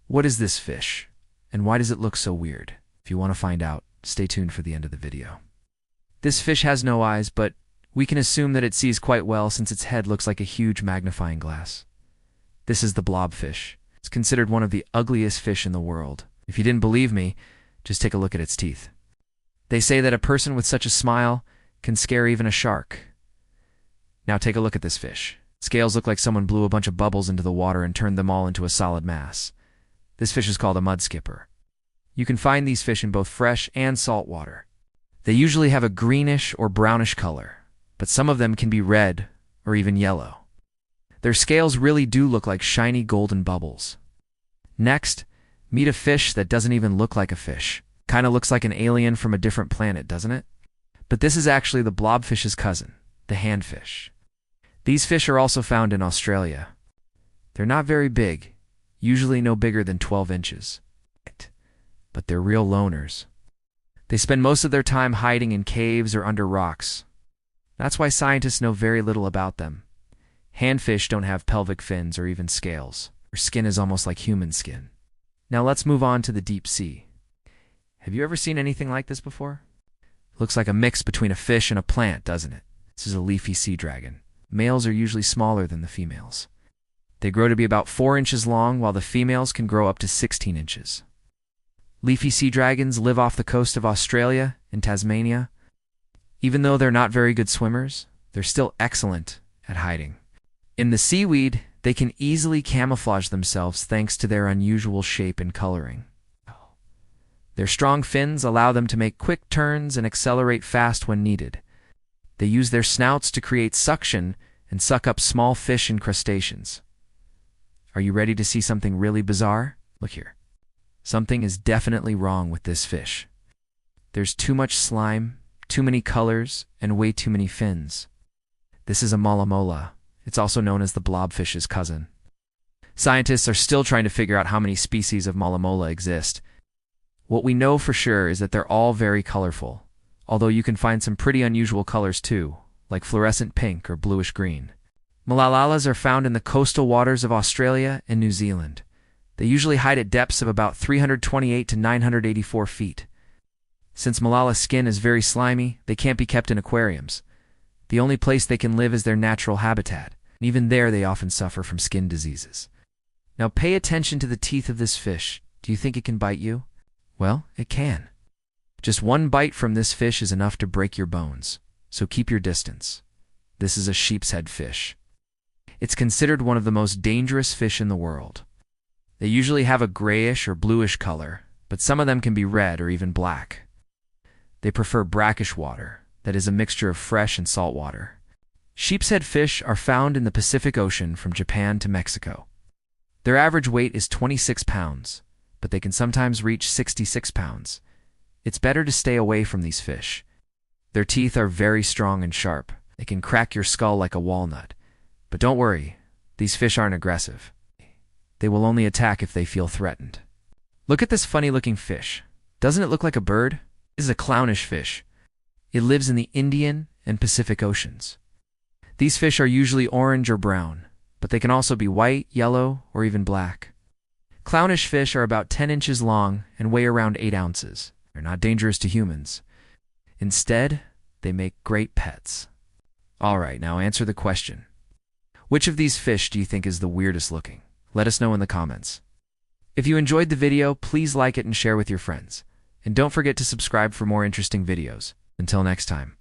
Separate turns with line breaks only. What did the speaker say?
What is this fish? And why does it look so weird? If you want to find out, stay tuned for the end of the video. This fish has no eyes, but we can assume that it sees quite well since its head looks like a huge magnifying glass. This is the blobfish. It's considered one of the ugliest fish in the world. If you didn't believe me, just take a look at its teeth. They say that a person with such a smile can scare even a shark. Now take a look at this fish. Scales look like someone blew a bunch of bubbles into the water and turned them all into a solid mass. This fish is called a mudskipper. You can find these fish in both fresh and salt water. They usually have a greenish or brownish color, but some of them can be red or even yellow. Their scales really do look like shiny golden bubbles. Next, meet a fish that doesn't even look like a fish. Kind of looks like an alien from a different planet, doesn't it? But this is actually the blobfish's cousin, the handfish. These fish are also found in Australia. They're not very big, usually no bigger than 12 inches. But they're real loners. They spend most of their time hiding in caves or under rocks. That's why scientists know very little about them. Handfish don't have pelvic fins or even scales. Their skin is almost like human skin. Now let's move on to the deep sea. Have you ever seen anything like this before? Looks like a mix between a fish and a plant, doesn't it? This is a leafy sea dragon. Males are usually smaller than the females. They grow to be about 4 inches long, while the females can grow up to 16 inches. Leafy sea dragons live off the coast of Australia and Tasmania. Even though they're not very good swimmers, they're still excellent at hiding. In the seaweed, they can easily camouflage themselves thanks to their unusual shape and coloring. Their strong fins allow them to make quick turns and accelerate fast when needed. They use their snouts to create suction and suck up small fish and crustaceans. Are you ready to see something really bizarre? Look here. Something is definitely wrong with this fish. There's too much slime, too many colors, and way too many fins. This is a malamola. It's also known as the blobfish's cousin. Scientists are still trying to figure out how many species of malamola exist. What we know for sure is that they're all very colorful, although you can find some pretty unusual colors too, like fluorescent pink or bluish green. Malalas are found in the coastal waters of Australia and New Zealand. They usually hide at depths of about 328 to 984 feet. Since Malala's skin is very slimy, they can't be kept in aquariums. The only place they can live is their natural habitat, and even there they often suffer from skin diseases. Now pay attention to the teeth of this fish. Do you think it can bite you? Well, it can. Just one bite from this fish is enough to break your bones, so keep your distance. This is a sheepshead fish. It's considered one of the most dangerous fish in the world. They usually have a grayish or bluish color, but some of them can be red or even black. They prefer brackish water, that is a mixture of fresh and salt water. Sheepshead fish are found in the Pacific Ocean from Japan to Mexico. Their average weight is 26 pounds, but they can sometimes reach 66 pounds. It's better to stay away from these fish. Their teeth are very strong and sharp. They can crack your skull like a walnut. But don't worry, these fish aren't aggressive. They will only attack if they feel threatened. Look at this funny-looking fish. Doesn't it look like a bird? This is a clownish fish. It lives in the Indian and Pacific Oceans. These fish are usually orange or brown, but they can also be white, yellow, or even black. Clownish fish are about 10 inches long and weigh around 8 ounces. They're not dangerous to humans. Instead, they make great pets. All right, now answer the question. Which of these fish do you think is the weirdest looking? Let us know in the comments. If you enjoyed the video, please like it and share with your friends. And don't forget to subscribe for more interesting videos. Until next time.